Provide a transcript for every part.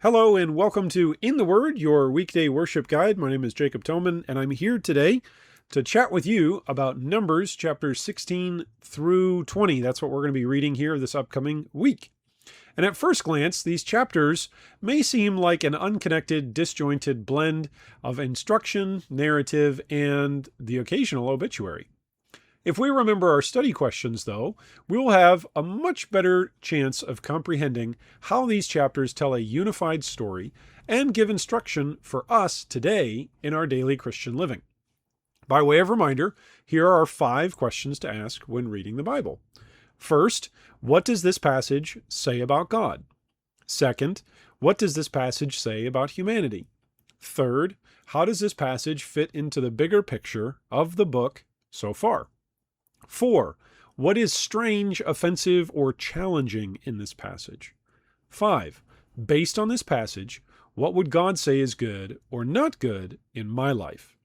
Hello and welcome to In the Word, your weekday worship guide. My name is Jacob Toman, and I'm here today to chat with you about Numbers chapters 16 through 20. That's what we're going to be reading here this upcoming week. And at first glance, these chapters may seem like an unconnected, disjointed blend of instruction, narrative, and the occasional obituary. If we remember our study questions, though, we will have a much better chance of comprehending how these chapters tell a unified story and give instruction for us today in our daily Christian living. By way of reminder, here are 5 questions to ask when reading the Bible. First, what does this passage say about God? Second, what does this passage say about humanity? Third, how does this passage fit into the bigger picture of the book so far? 4. What is strange, offensive, or challenging in this passage? 5. Based on this passage, what would God say is good or not good in my life?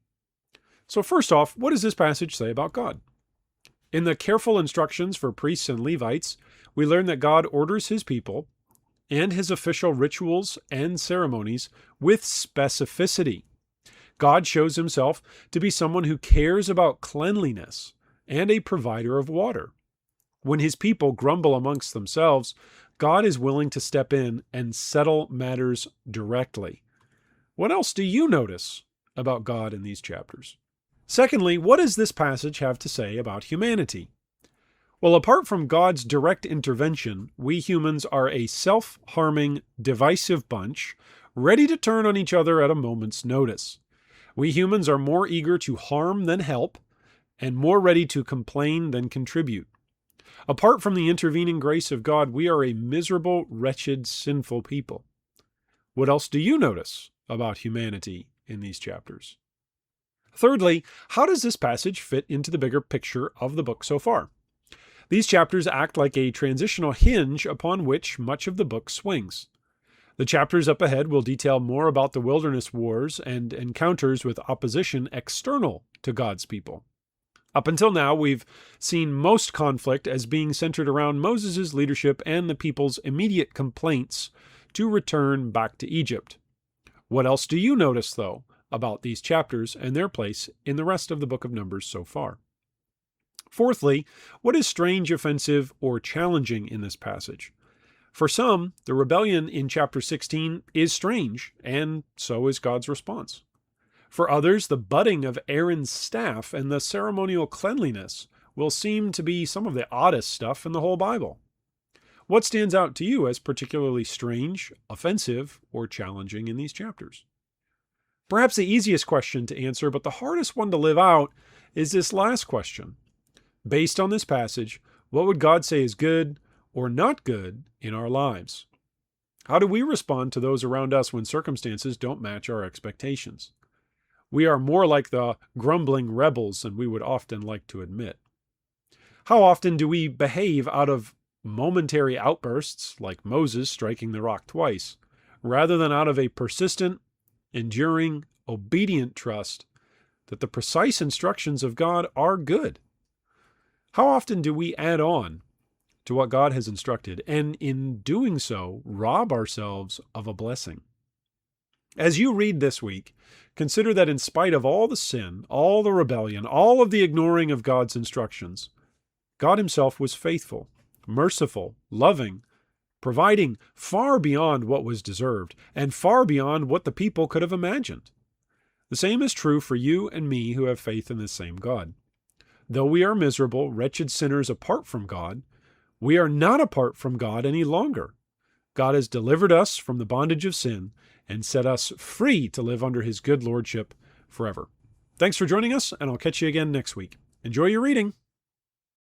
So first off, what does this passage say about God? In the careful instructions for priests and Levites, we learn that God orders his people and his official rituals and ceremonies with specificity. God shows himself to be someone who cares about cleanliness and a provider of water. When his people grumble amongst themselves, God is willing to step in and settle matters directly. What else do you notice about God in these chapters? Secondly, what does this passage have to say about humanity? Well, apart from God's direct intervention, we humans are a self-harming, divisive bunch, ready to turn on each other at a moment's notice. We humans are more eager to harm than help, and more ready to complain than contribute. Apart from the intervening grace of God, we are a miserable, wretched, sinful people. What else do you notice about humanity in these chapters? Thirdly, how does this passage fit into the bigger picture of the book so far? These chapters act like a transitional hinge upon which much of the book swings. The chapters up ahead will detail more about the wilderness wars and encounters with opposition external to God's people. Up until now, we've seen most conflict as being centered around Moses' leadership and the people's immediate complaints to return back to Egypt. What else do you notice, though, about these chapters and their place in the rest of the book of Numbers so far? Fourthly, what is strange, offensive, or challenging in this passage? For some, the rebellion in chapter 16 is strange, and so is God's response. For others, the budding of Aaron's staff and the ceremonial cleanliness will seem to be some of the oddest stuff in the whole Bible. What stands out to you as particularly strange, offensive, or challenging in these chapters? Perhaps the easiest question to answer, but the hardest one to live out, is this last question. Based on this passage, what would God say is good or not good in our lives? How do we respond to those around us when circumstances don't match our expectations? We are more like the grumbling rebels than we would often like to admit. How often do we behave out of momentary outbursts, like Moses striking the rock twice, rather than out of a persistent, enduring, obedient trust that the precise instructions of God are good? How often do we add on to what God has instructed, and in doing so, rob ourselves of a blessing? As you read this week, consider that in spite of all the sin, all the rebellion, all of the ignoring of God's instructions, God himself was faithful, merciful, loving, providing far beyond what was deserved and far beyond what the people could have imagined. The same is true for you and me who have faith in this same God. Though we are miserable, wretched sinners apart from God, we are not apart from God any longer. God has delivered us from the bondage of sin and set us free to live under his good lordship forever. Thanks for joining us, and I'll catch you again next week. Enjoy your reading.